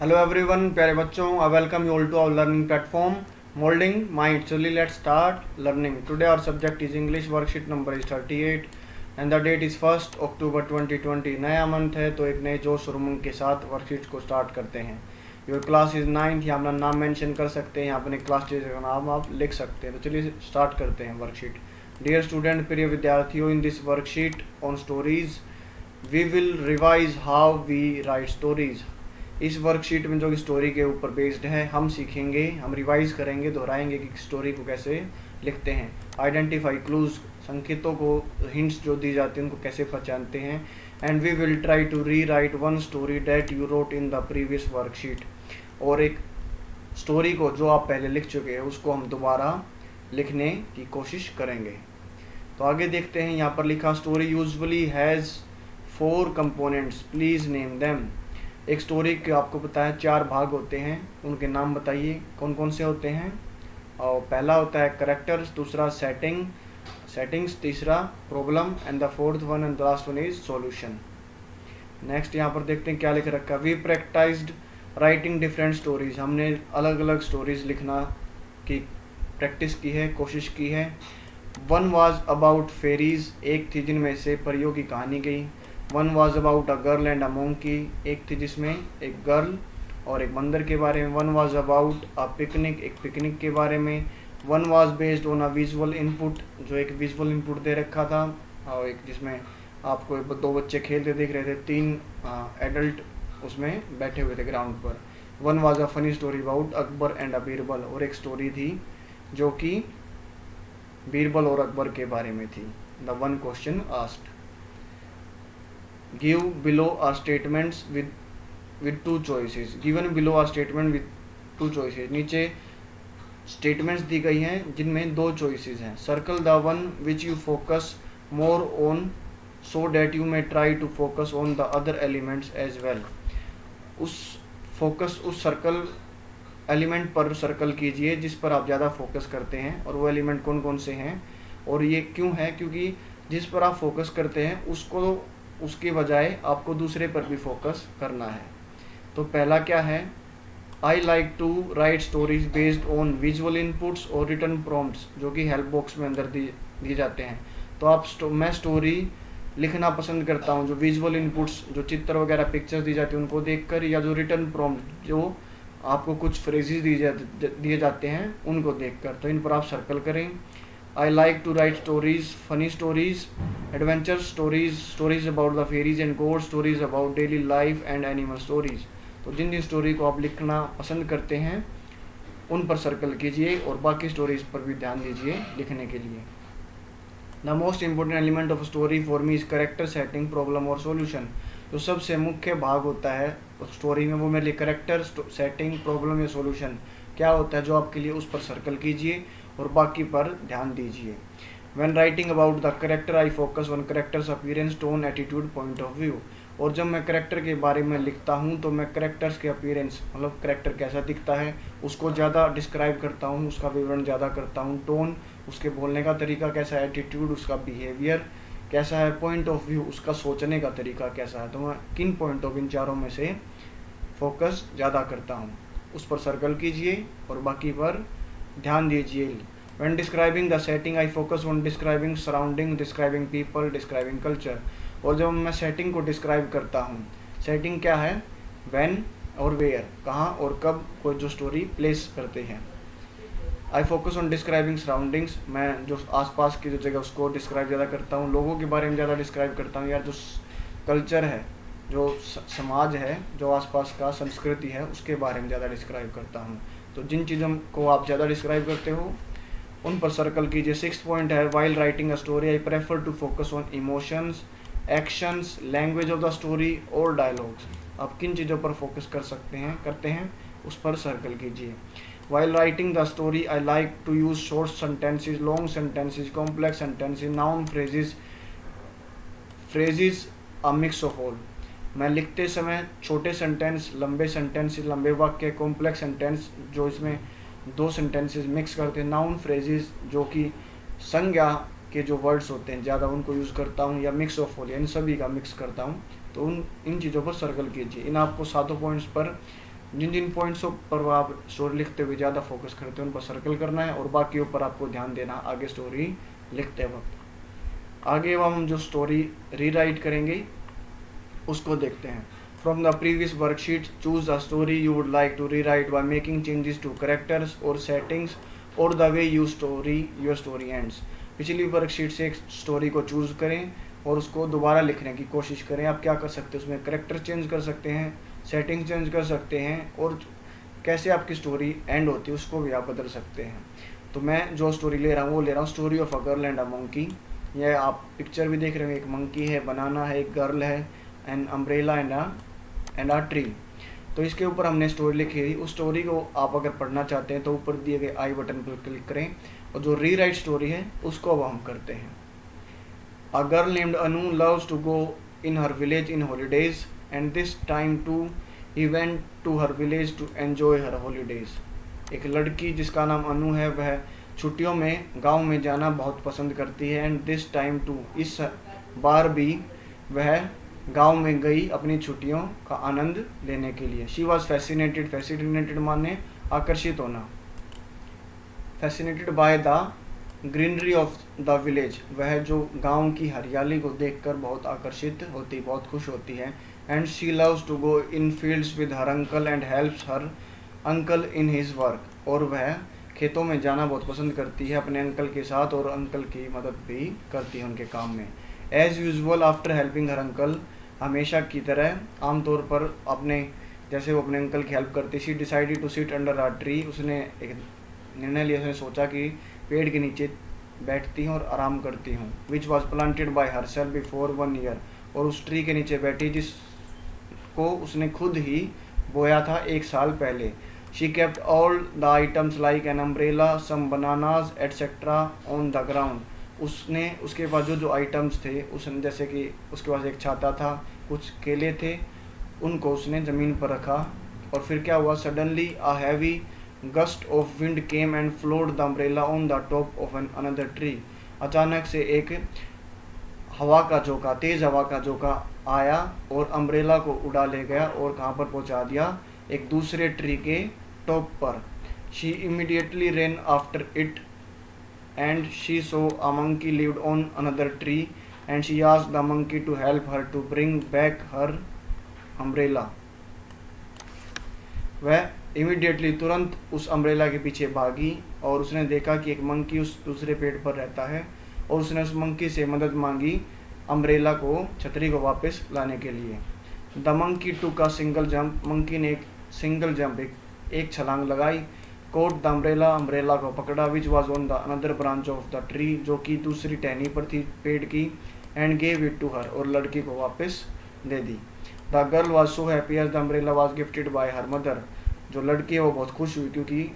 Hello everyone, प्यारे बच्चों, I welcome you all to our learning platform, Molding Mind. So let's start learning. Today our subject is English. Worksheet number is 38 and the date is 1st October 2020. नया month है तो एक नए जोश और उमंग के साथ वर्कशीट को स्टार्ट करते हैं. Your class is 9th. यहाँ अपना नाम मेंशन कर सकते हैं, यहाँ अपने क्लास टीचर का नाम आप लिख सकते हैं. तो चलिए स्टार्ट करते हैं वर्कशीट. डियर स्टूडेंट, प्रिय विद्यार्थियों, in this worksheet on stories we will revise how we write stories. इस वर्कशीट में जो स्टोरी के ऊपर बेस्ड है हम सीखेंगे, हम रिवाइज करेंगे, दोहराएंगे कि स्टोरी को कैसे लिखते हैं. आइडेंटिफाई क्लूज, संकेतों को, हिंट्स जो दी जाती हैं उनको कैसे पहचानते हैं. And we will try to rewrite one story that you wrote in the previous worksheet. और एक स्टोरी को जो आप पहले लिख चुके हैं उसको हम दोबारा लिखने की कोशिश करेंगे. तो आगे देखते हैं. यहाँ पर लिखा story usually has 4 components, please name them. एक स्टोरी के आपको पता है 4 भाग होते हैं, उनके नाम बताइए कौन कौन से होते हैं. और पहला होता है करेक्टर्स, दूसरा सेटिंग्स, तीसरा problem and the fourth one and the last one is solution. Next यहाँ पर देखते हैं क्या लिख रखा है. We practised writing different stories. हमने अलग अलग स्टोरीज लिखना की प्रैक्टिस की है, कोशिश की है. वन वाज अबाउट फेरीज, एक थी जिनमें से परियों की कहानी गई. One was about a girl and a monkey, एक थी जिसमें एक गर्ल और एक बंदर के बारे में. One was about a picnic, एक पिकनिक के बारे में. One was based on a visual input, जो एक विजुअल इनपुट दे रखा था. और एक जिसमें आपको 2 बच्चे खेलते दिख रहे थे, 3 एडल्ट उसमें बैठे हुए थे ग्राउंड पर. One was a funny story about Akbar and अ बीरबल, और एक स्टोरी थी जो कि बीरबल और अकबर के बारे में थी. The one question asked. Give below are statements with 2 choices. Given below are statement with 2 choices. नीचे statements दी गई हैं जिनमें 2 choices हैं. Circle the one which you focus more on so that you may try to focus on the other elements as well. उस circle element पर circle कीजिए जिस पर आप ज़्यादा फोकस करते हैं, और वो एलिमेंट कौन कौन से हैं और ये क्यों है. क्योंकि जिस पर आप फोकस करते हैं उसके बजाय आपको दूसरे पर भी फोकस करना है. तो पहला क्या है, I like to write stories based on visual inputs और रिटर्न प्रॉम्प्ट्स, जो कि हेल्प बॉक्स में अंदर दिए जाते हैं. तो मैं स्टोरी लिखना पसंद करता हूँ जो विजुअल इनपुट्स, जो चित्र वगैरह पिक्चर्स दी जाती हैं उनको देखकर, या जो रिटर्न प्रॉम्प्ट जो आपको कुछ फ्रेजेस दिए जाते हैं उनको देखकर. तो इन पर आप सर्कल करें. I like to write stories, funny stories, adventure stories, stories about the fairies and ghosts, stories about daily life and animal stories. तो जिन जिन स्टोरी को आप लिखना पसंद करते हैं उन पर सर्कल कीजिए और बाकी स्टोरीज पर भी ध्यान दीजिए लिखने के लिए. The most important element of story for me is character, setting, problem और सॉल्यूशन. जो सबसे मुख्य भाग होता है स्टोरी में वो मेरे लिए करेक्टर, सेटिंग, प्रॉब्लम या सॉल्यूशन क्या होता है, जो आपके लिए उस पर सर्कल कीजिए और बाकी पर ध्यान दीजिए. When writing about the character, I focus on character's appearance, tone, attitude, point of view. और जब मैं करेक्टर के बारे में लिखता हूँ तो मैं करेक्टर्स के अपीयरेंस, मतलब करेक्टर कैसा दिखता है उसको ज़्यादा डिस्क्राइब करता हूँ, उसका विवरण ज़्यादा करता हूँ. टोन, उसके बोलने का तरीका कैसा है. एटीट्यूड, उसका बिहेवियर कैसा है. पॉइंट ऑफ व्यू, उसका सोचने का तरीका कैसा है. तो मैं किन पॉइंट ऑफ इन चारों में से फोकस ज़्यादा करता हूँ उस पर सर्कल कीजिए और बाकी पर ध्यान दीजिए. When describing the setting, I focus on describing surrounding, describing people, describing culture. और जब मैं सेटिंग को डिस्क्राइब करता हूँ, सेटिंग क्या है, when और where, कहाँ और कब कोई जो स्टोरी प्लेस करते हैं. I focus on describing surroundings, मैं जो आसपास की जो जगह उसको डिस्क्राइब ज़्यादा करता हूँ, लोगों के बारे में ज़्यादा डिस्क्राइब करता हूँ, या जो कल्चर है, जो समाज है, जो आसपास का संस्कृति है उसके बारे में ज़्यादा डिस्क्राइब करता हूँ. तो जिन चीज़ों को आप ज़्यादा डिस्क्राइब करते हो उन पर सर्कल कीजिए. 6th पॉइंट है, while writing a story I prefer to focus on emotions, actions, language of the story और डायलॉग्स. आप किन चीज़ों पर फोकस करते हैं उस पर सर्कल कीजिए. While writing the story I like to use short sentences, long sentences, complex sentences, noun phrases, a mix of all. मैं लिखते समय छोटे सेंटेंस, लंबे वाक्य, कॉम्प्लेक्स सेंटेंस जो इसमें 2 सेंटेंसेस मिक्स करते हैं, नाउन फ्रेजेस जो कि संज्ञा के जो वर्ड्स होते हैं ज़्यादा उनको यूज़ करता हूँ, या मिक्स ऑफ ऑल, इन सभी का मिक्स करता हूँ. तो इन चीज़ों पर सर्कल कीजिए. इन आपको 7 पॉइंट्स पर जिन जिन पॉइंट्सों पर आप स्टोरी लिखते हुए ज़्यादा फोकस करते हैं उन पर सर्कल करना है और बाकी ऊपर आपको ध्यान देना आगे स्टोरी लिखते वक्त। आगे हम जो स्टोरी रीराइट करेंगे उसको देखते हैं। From the previous worksheet choose a story you would like to rewrite by making changes to characters और सेटिंग्स और the way your story ends. पिछली वर्कशीट से एक स्टोरी को चूज करें और उसको दोबारा लिखने की कोशिश करें। आप क्या कर सकते हैं, उसमें कैरेक्टर चेंज कर सकते हैं, सेटिंग चेंज कर सकते हैं और कैसे आपकी स्टोरी एंड होती है उसको भी आप बदल सकते हैं। तो मैं जो स्टोरी ले रहा हूँ वो ले रहा हूँ story of a girl and a monkey. यह आप पिक्चर भी देख रहे हैं, एक मंकी है, बनाना है, एक गर्ल है, an umbrella and a tree. तो इसके ऊपर हमने स्टोरी लिखी थी। उस स्टोरी को आप अगर पढ़ना चाहते हैं तो ऊपर दिए गए आई बटन पर क्लिक करें और जो रीराइट स्टोरी है उसको अब हम करते हैं। A girl named Anu loves to go in her village in holidays and this time too he went to her village to enjoy her holidays। एक लड़की जिसका नाम अनु है वह छुट्टियों में गांव में जाना बहुत पसंद करती है एंड दिस टाइम टू इस बार भी वह गांव में गई अपनी छुट्टियों का आनंद लेने के लिए। शी वॉज फैसिनेटेड माने आकर्षित होना, fascinated by the greenery of the village, वह जो गांव की हरियाली को देखकर बहुत आकर्षित होती, बहुत खुश होती है। And she loves to go in fields with her uncle and helps her uncle in his work, और वह खेतों में जाना बहुत पसंद करती है अपने अंकल के साथ और अंकल की मदद भी करती है उनके काम में। As usual after helping her uncle, हमेशा की तरह आमतौर पर अपने जैसे वो अपने अंकल की हेल्प करती, she decided to sit under a tree, उसने एक निर्णय लिया, उसने सोचा कि पेड़ के नीचे बैठती हूँ और आराम करती हूँ। Which was planted by herself before 1 year, और उस ट्री के नीचे बैठी जिसको उसने खुद ही बोया था 1 साल पहले। She kept all the items like an umbrella, some bananas etcetera on the ground, उसने उसके पास जो आइटम्स थे उसने, जैसे कि उसके पास एक छाता था, कुछ केले थे, उनको उसने ज़मीन पर रखा। और फिर क्या हुआ, suddenly a heavy gust of wind came and flowed the umbrella on the top of an another tree, अचानक से एक हवा का झोंका, तेज हवा का झोंका आया और अम्ब्रेला को उड़ा ले गया और कहाँ पर पहुँचा दिया, एक दूसरे ट्री के टॉप पर। She immediately ran after it and she saw a monkey lived on another tree and she asked the monkey to help her to bring back her umbrella. वह इमीडिएटली तुरंत उस अम्ब्रेला के पीछे भागी और उसने देखा कि एक मंकी उस दूसरे पेड़ पर रहता है और उसने उस मंकी से मदद मांगी अम्ब्रेला को, छतरी को वापस लाने के लिए। द मंकी टूक अ सिंगल जंप, मंकी ने एक सिंगल जंप, एक छलांग लगाई। कोट द अम्ब्रेला, अम्ब्रेला को पकड़ा, which was on the another branch of the tree, जो कि दूसरी टहनी पर थी पेड़ की, and gave it to her, और लड़की को वापस दे दी। The girl was so happy as the umbrella was gifted by her mother, जो लड़की है वो बहुत खुश हुई क्योंकि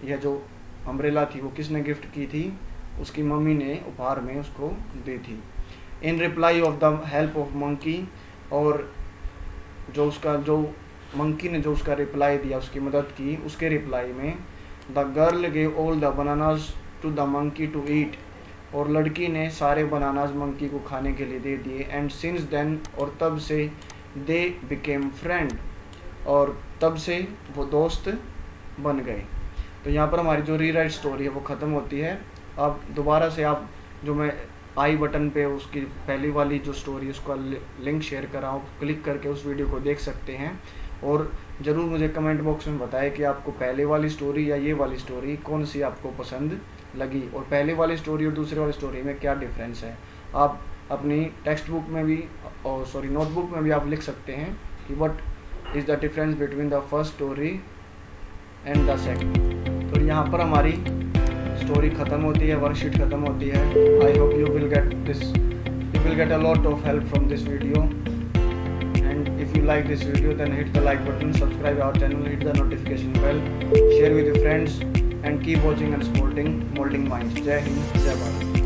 यह जो अम्ब्रेला थी वो किसने गिफ्ट की थी, उसकी मम्मी ने उपहार में उसको दी थी। इन reply off the help of monkey, और जो मंकी ने जो उसका रिप्लाई दिया, उसकी मदद की, उसके रिप्लाई में the girl gave all the bananas to the monkey to eat, और लड़की ने सारे बनानाज मंकी को खाने के लिए दे दिए। एंड सिंस देन, और तब से, दे बिकेम फ्रेंड, और तब से वो दोस्त बन गए। तो यहाँ पर हमारी जो रीराइट स्टोरी है वो ख़त्म होती है। अब दोबारा से आप जो मैं आई बटन पे उसकी पहली वाली जो स्टोरी है उसका लिंक शेयर कर रहा हूँ, क्लिक करके उस वीडियो को देख सकते हैं। और ज़रूर मुझे कमेंट बॉक्स में बताएं कि आपको पहले वाली स्टोरी या ये वाली स्टोरी कौन सी आपको पसंद लगी, और पहले वाली स्टोरी और दूसरे वाली स्टोरी में क्या डिफरेंस है। आप अपनी टेक्स्ट बुक में भी और नोटबुक में भी आप लिख सकते हैं कि what is the difference between the first story and the second. तो यहाँ पर हमारी स्टोरी ख़त्म होती है, वर्कशीट ख़त्म होती है। I hope you will get a lot of help from this video, and if you like this video, then hit the like button, subscribe our channel, hit the notification bell, share with your friends, and keep watching and supporting Molding Minds. Jai Hind, Jai Bharat.